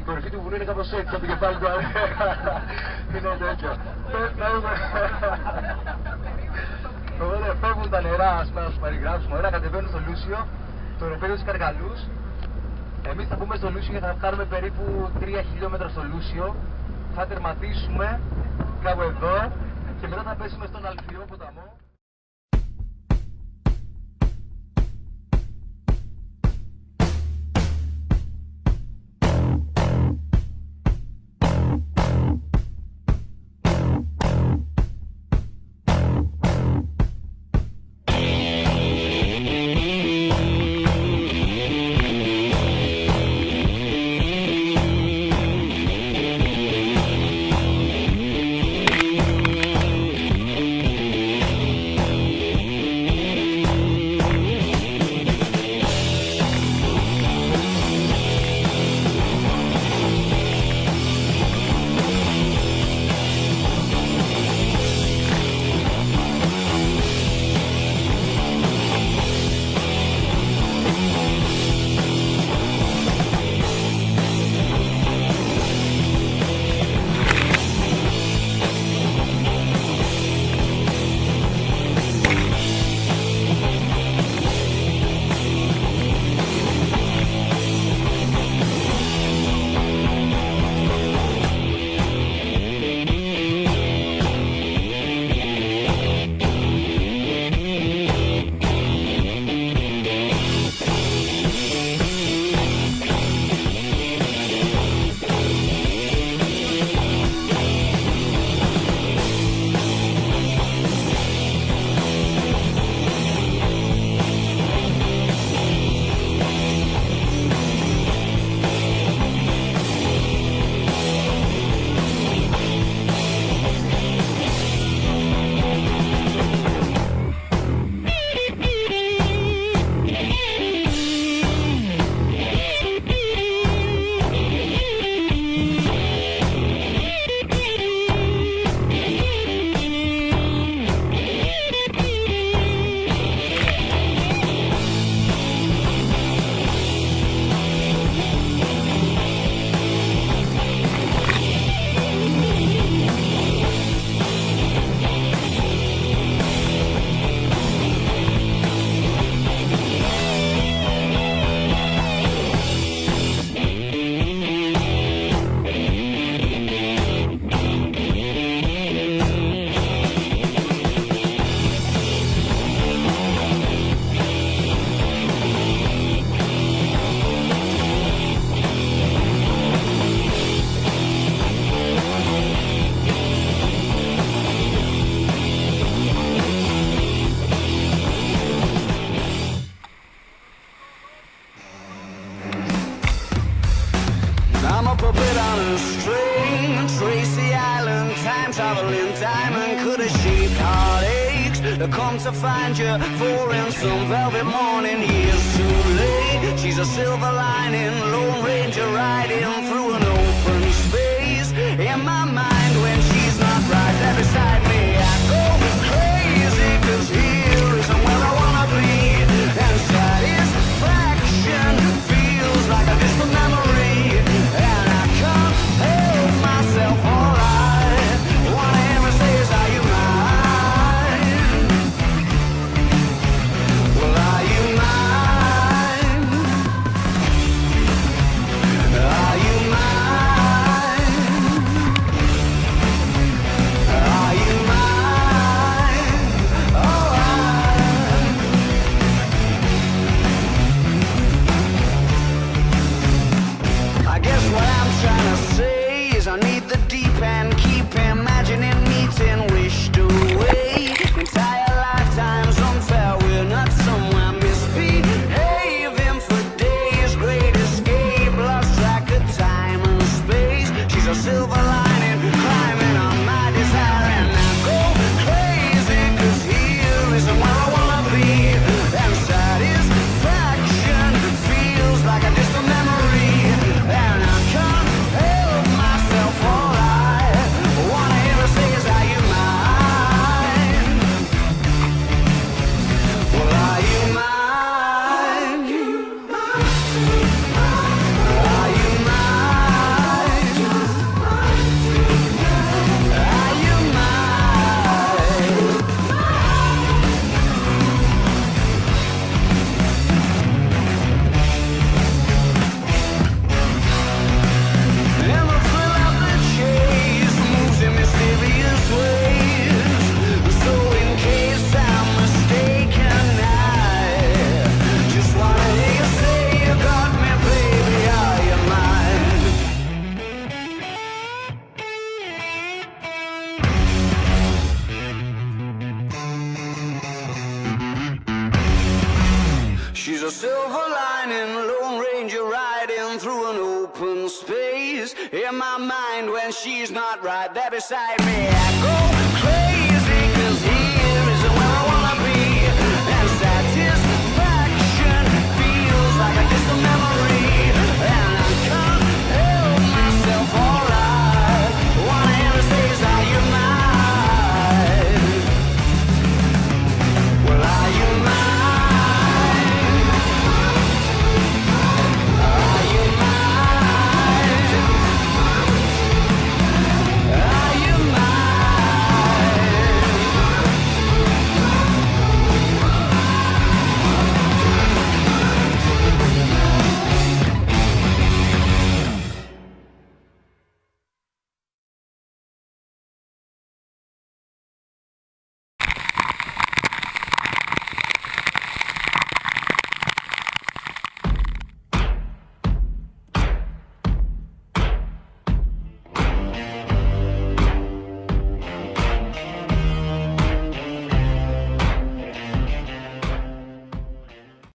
κορυφή του βουνού είναι κάπως έτσι, από το κεφάλι του άλλου. Είναι τέτοιο. Οπότε φεύγουν τα νερά, ας πούμε, να σου περιγράψουμε. Ωραία, κατεβαίνουν στο Λούσιο, το νοπέδιο της Καρκαλούς. Εμείς θα μπούμε στο Λούσιο και θα κάνουμε περίπου 3 χιλιόμετρα στο Λούσιο. Θα τερματίσουμε κάπου εδώ και μετά θα πέσουμε στον Αλφeios ποταμό. Come to find you, for in some velvet morning, years too late. She's a silver lining, Lone Ranger riding through an open space. In my mind, when she's not right there beside me, I go crazy, 'cause here isn't where I wanna be. And satisfaction feels like a distant memory, and I can't help myself, alright. What I ever say is, are you mine? Are you mine? Are you mine? Are you through an open space. In my mind when she's not right there beside me, I go crazy.